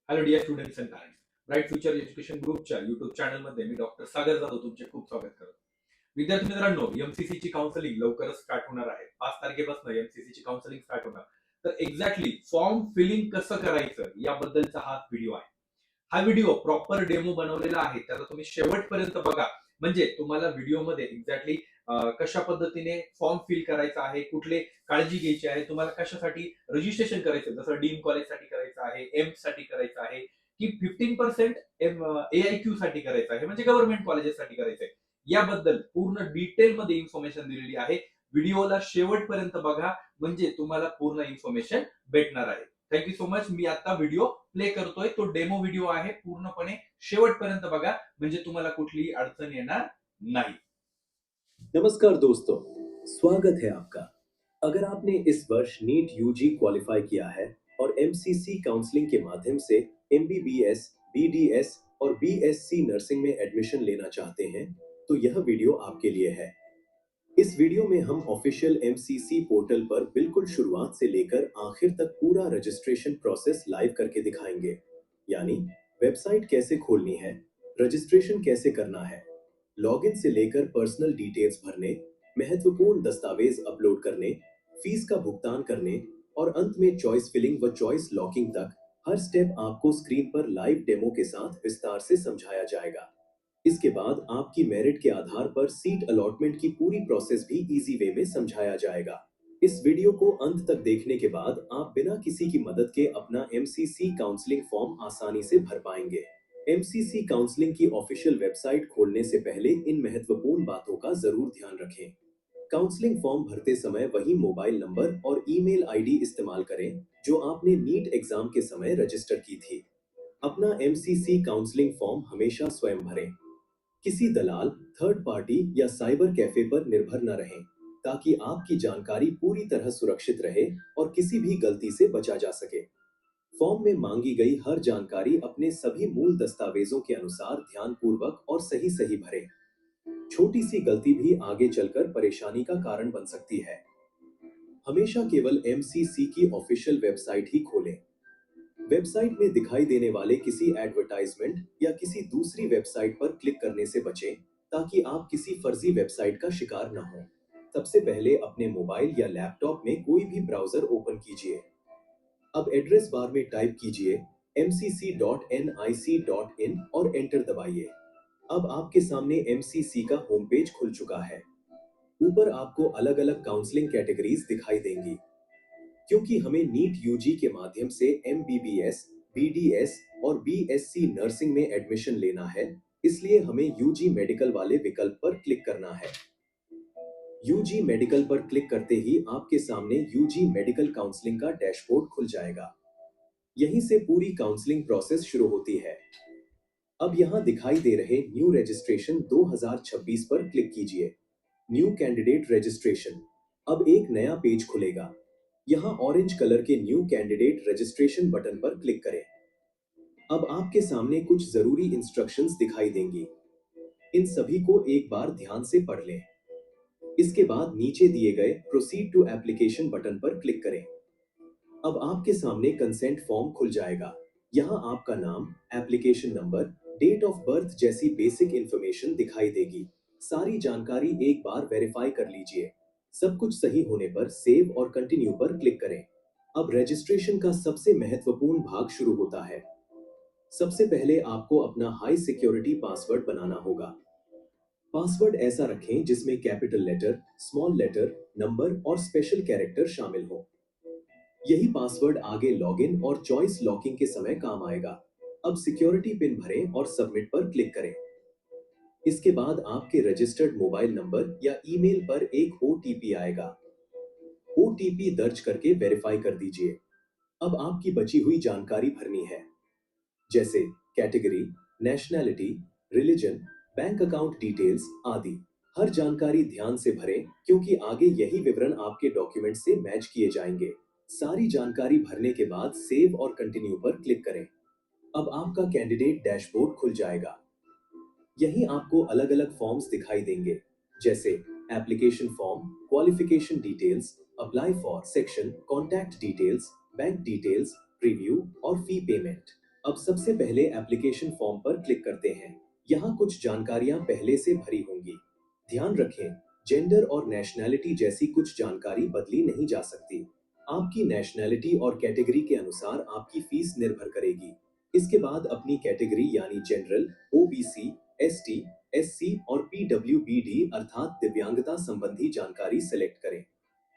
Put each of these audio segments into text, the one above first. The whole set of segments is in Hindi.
Hello dear students and parents. Bright future education ग्रुपच्या युट्यूब चॅनलमध्ये मी डॉक्टर सागर जाधव तुमचे खूप स्वागत करतो. विद्यार्थी मित्रांनो, एमसीसी ची काउन्सिलिंग लवकरच स्टार्ट होणार आहे. 5 तारखेपासून एमसीसी ची काउन्सिलिंग स्टार्ट होणार. तर एक्झॅक्टली फॉर्म फिलिंग कसं करायचं याबद्दलचा हा व्हिडिओ आहे. हा व्हिडिओ प्रॉपर डेमो बनवलेला आहे, त्याला तुम्ही शेवटपर्यंत बघा. म्हणजे तुम्हाला व्हिडिओमध्ये एक्झॅक्टली कशा पद्धतीने फॉर्म फिल करायचा आहे, कुठले काळजी घ्यायची आहे, तुम्हाला कशासाठी रजिस्ट्रेशन करायचं, जसं डीम कॉलेजसाठी करायचं आहे, एम साठी करायचं आहे, की 15% AIQ साठी करायचं आहे, म्हणजे गव्हर्नमेंट कॉलेजेससाठी करायचं आहे, याबद्दल पूर्ण डिटेलमध्ये इन्फॉर्मेशन दिलेली आहे. व्हिडिओला शेवटपर्यंत बघा, म्हणजे तुम्हाला पूर्ण इन्फॉर्मेशन भेटणार आहे. Thank you so much. मी आता व्हिडिओ प्ले करतोय, तो डेमो व्हिडिओ आहे. पूर्णपणे शेवटपर्यंत बघा, म्हणजे तुम्हाला कुठलीही अडचण येणार नाही. नमस्कार दोस्तों, स्वागत है आपका। अगर आपने इस वर्ष नीट यूजी क्वालिफाई किया है और एमसीसी काउंसलिंग के माध्यम से एमबीबीएस, बीडीएस और बीएससी नर्सिंग में एडमिशन लेना चाहते हैं, तो यह वीडियो आपके लिए है। इस वीडियो में हम ऑफिशियल एमसीसी पोर्टल पर बिल्कुल शुरुआत से लेकर आखिर तक पूरा रजिस्ट्रेशन प्रोसेस लाइव करके दिखाएंगे। यानी वेबसाइट कैसे खोलनी है, रजिस्ट्रेशन कैसे करना है, लॉगिन से लेकर पर्सनल डिटेल्स भरने, महत्वपूर्ण दस्तावेज अपलोड करने, फीस का भुगतान करने और अंत में चॉइस फिलिंग व चॉइस लॉकिंग तक हर स्टेप आपको स्क्रीन पर लाइव डेमो के साथ विस्तार से समझाया जाएगा। इसके बाद आपकी मेरिट के आधार पर सीट अलॉटमेंट की पूरी प्रोसेस भी इजी वे में समझाया जाएगा। इस वीडियो को अंत तक देखने के बाद आप बिना किसी की मदद के अपना एमसीसी काउंसलिंग फॉर्म आसानी से भर पाएंगे। एमसीसी काउंसलिंग की ऑफिशियल वेबसाइट खोलने से पहले इन महत्वपूर्ण बातों का जरूर ध्यान रखें। काउंसलिंग फॉर्म भरते समय वही मोबाइल नंबर और ईमेल आईडी इस्तेमाल करें जो आपने नीट एग्जाम के समय रजिस्टर की थी। अपना एमसीसी काउंसलिंग फॉर्म हमेशा स्वयं भरें। किसी दलाल, थर्ड पार्टी या साइबर कैफे पर निर्भर न रहें, ताकि आपकी जानकारी पूरी तरह सुरक्षित रहे और किसी भी गलती से बचा जा सके। फॉर्म में मांगी गई हर जानकारी अपने सभी मूल दस्तावेजों के अनुसार ध्यानपूर्वक और सही सही भरें। छोटी सी गलती भी आगे चलकर परेशानी का कारण बन सकती है। हमेशा केवल एमसीसी की ऑफिशियल वेबसाइट ही खोलें। वेबसाइट में दिखाई देने वाले किसी एडवर्टाइजमेंट या किसी दूसरी वेबसाइट पर क्लिक करने से बचें, ताकि आप किसी फर्जी वेबसाइट का शिकार न हो। सबसे पहले अपने मोबाइल या लैपटॉप में कोई भी ब्राउजर ओपन कीजिए। अब एड्रेस बार में टाइप कीजिए mcc.nic.in और एंटर दबाइए। अब आपके सामने एमसीसी का होम पेज खुल चुका है। ऊपर आपको अलग-अलग काउंसलिंग कैटेगरीज दिखाई देंगी। क्योंकि हमें नीट यूजी के माध्यम से एमबीबीएस, बीडीएस और बीएससी नर्सिंग में एडमिशन लेना है, इसलिए हमें यूजी मेडिकल वाले विकल्प पर क्लिक करना है। यूजी मेडिकल पर क्लिक करते ही आपके सामने यूजी मेडिकल काउंसलिंग का डैशबोर्ड खुल जाएगा। यहीं से पूरी काउंसलिंग प्रोसेस शुरू होती है। अब यहां दिखाई दे रहे न्यू रजिस्ट्रेशन 2026 पर क्लिक कीजिए। New candidate registration. अब एक नया पेज खुलेगा। यहां ऑरेंज कलर के न्यू कैंडिडेट रजिस्ट्रेशन बटन पर क्लिक करें। अब आपके सामने कुछ जरूरी इंस्ट्रक्शंस दिखाई देंगी। इन सभी को एक बार ध्यान से पढ़ लें। इसके बाद नीचे दिए गए प्रोसीड टू एप्लीकेशन बटन पर क्लिक करें। अब आपके सामने कंसेंट फॉर्म खुल जाएगा। यहाँ आपका नाम, application number, date of birth जैसी बेसिक इंफॉर्मेशन दिखाई देगी। सारी जानकारी एक बार वेरीफाई कर लीजिए। सब कुछ सही होने पर सेव और कंटिन्यू पर क्लिक करें। अब रजिस्ट्रेशन का सबसे महत्वपूर्ण भाग शुरू होता है। सबसे पहले आपको अपना हाई सिक्योरिटी पासवर्ड बनाना होगा। पासवर्ड ऐसा रखें जिसमें capital letter, small letter, number और स्पेशल कैरेक्टर शामिल हो। यही पासवर्ड आगे लॉगिन और चॉइस लॉकिंग के समय काम आएगा। अब सिक्योरिटी पिन भरें और सबमिट पर क्लिक करें। इसके बाद आपके रजिस्टर्ड मोबाइल नंबर या ईमेल पर एक ओटीपी आएगा। ओटीपी दर्ज करके वेरीफाई कर दीजिए। अब आपकी बची हुई जानकारी भरनी है, जैसे category, nationality, religion, bank account details आदि। हर जानकारी ध्यान से भरें, क्योंकि आगे यही विवरण आपके डॉक्यूमेंट से मैच किए जाएंगे। सारी जानकारी भरने के बाद सेव और कंटिन्यू पर क्लिक करें। अब आपका कैंडिडेट डैशबोर्ड खुल जाएगा। यहीं आपको अलग-अलग फॉर्म्स दिखाई देंगे, जैसे application form, qualification details, apply for section, contact details, bank details, preview और फी पेमेंट। अब सबसे पहले एप्लीकेशन फॉर्म पर क्लिक करते हैं। यहाँ कुछ जानकारियां पहले से भरी होंगी। ध्यान रखें, जेंडर और नेशनैलिटी जैसी कुछ जानकारी बदली नहीं जा सकती। आपकी नेशनैलिटी और कैटेगरी के अनुसार आपकी फीस निर्भर करेगी। इसके बाद अपनी कैटेगरी यानी जनरल, ओबीसी, एसटी, एससी और पीडब्ल्यूबीडी अर्थात दिव्यांगता संबंधी जानकारी सेलेक्ट करें।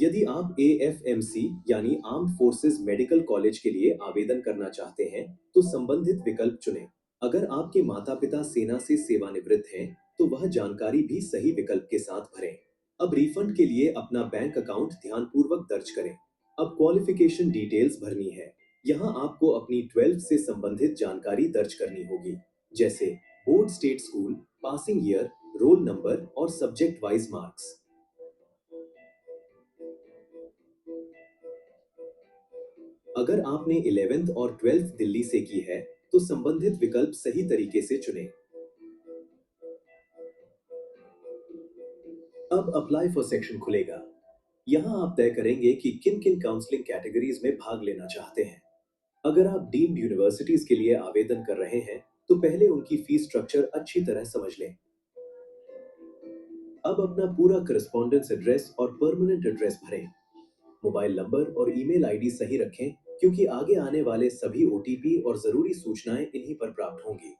यदि आप एएफएमसी यानी आर्म्ड फोर्सेस मेडिकल कॉलेज के लिए आवेदन करना चाहते हैं, तो संबंधित विकल्प चुनें। अगर आपके माता-पिता सेना से सेवानिवृत्त हैं, तो वह जानकारी भी सही विकल्प के साथ भरें। अब रिफंड के लिए अपना बैंक अकाउंट ध्यानपूर्वक दर्ज करें। अब क्वालिफिकेशन डिटेल्स भरनी है। यहाँ आपको अपनी 12th से संबंधित जानकारी दर्ज करनी होगी, जैसे board state school, passing year, roll number और सब्जेक्ट वाइज मार्क्स। अगर आपने 11th और 12th दिल्ली से की है, तो संबंधित विकल्प सही तरीके से चुनें। अब अप्लाई फॉर सेक्शन खुलेगा। यहाँ आप तय करेंगे कि किन-किन काउंसलिंग कैटेगरीज में भाग लेना चाहते हैं। अगर आप डीम्ड यूनिवर्सिटीज के लिए आवेदन कर रहे हैं, तो पहले उनकी फीस स्ट्रक्चर अच्छी तरह समझ लें। अब अपना पूरा करस्पॉन्डेंस एड्रेस और परमानेंट एड्रेस भरें। मोबाइल नंबर और ईमेल आईडी सही रखें, क्योंकि आगे आने वाले सभी ओटीपी और जरूरी सूचनाएं इन्हीं पर प्राप्त होंगी।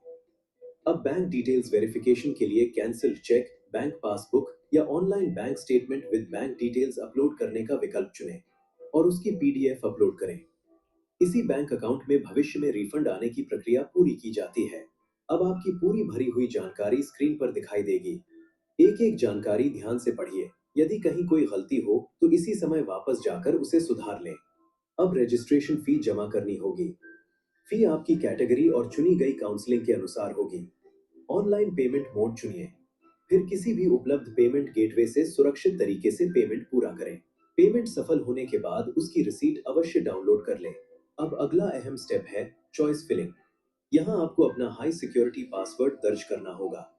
अब बैंक डिटेल्स वेरिफिकेशन के लिए कैंसिल चेक, बैंक पासबुक या online bank statement with bank details upload करने का विकल्प चुनें और उसकी पीडीएफ अपलोड करें। इसी बैंक अकाउंट में भविष्य में रिफंड आने की प्रक्रिया पूरी की जाती है। अब आपकी पूरी भरी हुई जानकारी स्क्रीन पर दिखाई देगी। एक एक जानकारी ध्यान से पढ़िए। यदि कहीं कोई गलती हो तो इसी समय वापस जाकर उसे सुधार लें। अब रजिस्ट्रेशन फी जमा करनी होगी। फी आपकी कैटेगरी और चुनी गई काउंसलिंग के अनुसार होगी। ऑनलाइन पेमेंट मोड चुनिए, फिर किसी भी उपलब्ध पेमेंट गेटवे से सुरक्षित तरीके से पेमेंट पूरा करें। पेमेंट सफल होने के बाद उसकी रिसीट अवश्य डाउनलोड कर लें। अब अगला अहम स्टेप है चॉइस फिलिंग। यहाँ आपको अपना हाई सिक्योरिटी पासवर्ड दर्ज करना होगा।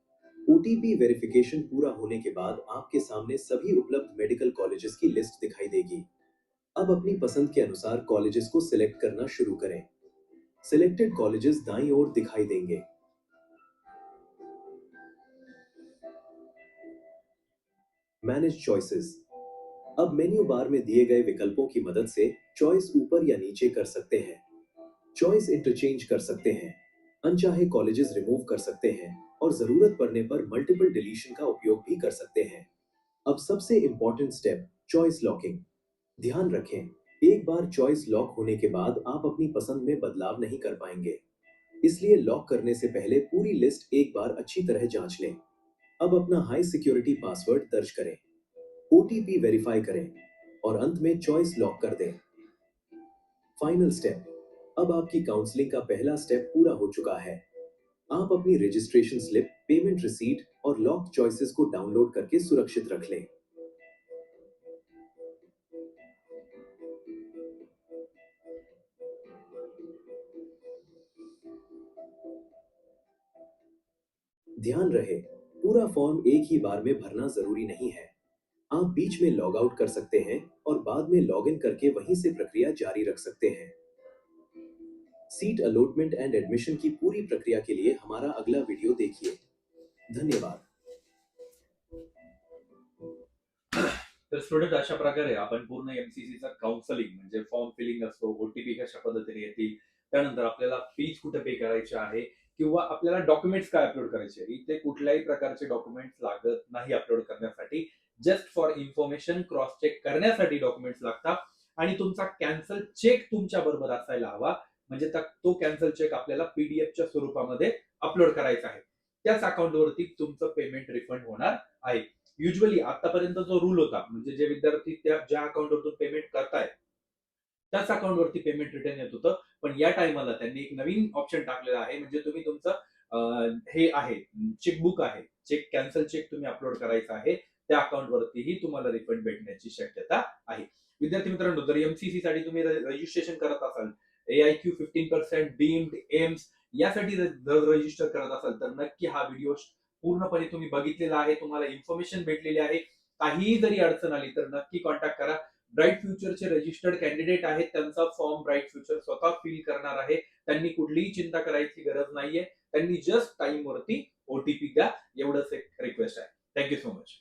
ओटीपी वेरिफिकेशन पूरा होने के बाद आपके सामने सभी उपलब्ध मेडिकल कॉलेजेस की लिस्ट दिखाई देगी। अब अपनी पसंद के अनुसार कॉलेजेस को सिलेक्ट करना शुरू करें। सिलेक्टेड कॉलेजेस दाईं ओर दिखाई देंगे। Manage choices. अब मेन्यू बार में दिए गए विकल्पों की मदद से चॉइस ऊपर या नीचे कर सकते हैं। चॉइस इंटरचेंज कर सकते हैं, अनचाहे कॉलेजेस रिमूव कर सकते हैं और जरूरत पड़ने पर मल्टीपल डिलीशन का उपयोग भी कर सकते हैं। अब सबसे इंपॉर्टेंट स्टेप, चॉइस लॉकिंग। ध्यान रखें, एक बार चॉइस लॉक होने के बाद आप अपनी पसंद में बदलाव नहीं कर पाएंगे। इसलिए लॉक करने से पहले पूरी लिस्ट एक बार अच्छी तरह जांच लें। अब अपना हाई सिक्योरिटी पासवर्ड दर्ज करें, ओटीपी वेरीफाई करें और अंत में चॉइस लॉक कर दें। Final step. अब आपकी काउंसलिंग का पहला स्टेप पूरा हो चुका है। आप अपनी रजिस्ट्रेशन स्लिप, पेमेंट रिसीट और लॉक चॉइसेस को डाउनलोड करके सुरक्षित रख लें। ध्यान रहे, पूरा फॉर्म एक ही बार में भरना जरूरी नहीं है। आप बीच में लॉग आउट कर सकते हैं और बाद में लॉग इन करके वहीं से प्रक्रिया जारी रख सकते हैं। सीट अलॉटमेंट एंड एडमिशन की पूरी प्रक्रिया के लिए हमारा अगला वीडियो देखिए। धन्यवाद। तर स्टुडंट अशा प्रकारे आपण पूर्ण एमसीसीचा काउन्सलिंग म्हणजे फॉर्म फिलिंग असतो, ओटीपी कशा पद्धतीने येतील, त्यानंतर आपल्याला फीज कुठे पे करायची आहे किंवा आपल्याला डॉक्युमेंट्स काय अपलोड करायचे आहे. इथे कुठल्याही प्रकारचे डॉक्युमेंट्स लागत नाही अपलोड करण्यासाठी. Just for information cross check करण्यासाठी डॉक्युमेंट्स लागतात आणि तुमचा कॅन्सल चेक तुमच्या बरोबर असायला हवा. म्हणजे तो कॅन्सल चेक आपल्याला पीडीएफच्या स्वरूपामध्ये अपलोड करायचा आहे. त्याच अकाउंटवरती तुमचं पेमेंट रिफंड होणार आहे. युजली आतापर्यंत जो रूल होता म्हणजे जे विद्यार्थी ज्या अकाउंटवरतून पेमेंट करतायत त्याच अकाउंटवरती पेमेंट रिटर्न येत होतं. पण या टायमाला त्यांनी एक नवीन ऑप्शन टाकलेला आहे. म्हणजे तुम्ही तुमचं हे आहे चेकबुक आहे, चेक कॅन्सल चेक तुम्ही अपलोड करायचा आहे. त्या अकाउंटवरतीही तुम्हाला रिफंड भेटण्याची शक्यता आहे. विद्यार्थी मित्रांनो, जर एमसीसी साठी तुम्ही रजिस्ट्रेशन करत असाल, AIQ 15% डीम्ड एम्स यासाठी जर रजिस्टर करत असाल तर नक्की हा व्हिडिओ पूर्णपणे तुम्ही बघितलेला आहे. तुम्हाला इन्फॉर्मेशन भेटलेली आहे. काहीही जरी अडचण आली तर नक्की कॉन्टॅक्ट करा. ब्राईट फ्युचरचे रजिस्टर्ड कॅन्डिडेट आहेत, त्यांचा फॉर्म ब्राईट फ्युचर स्वतः फिल करणार आहे. त्यांनी कुठलीही चिंता करायची गरज नाहीये. त्यांनी जस्ट टाइम वरती ओटीपी द्या, एवढंच एक रिक्वेस्ट आहे. Thank you so much.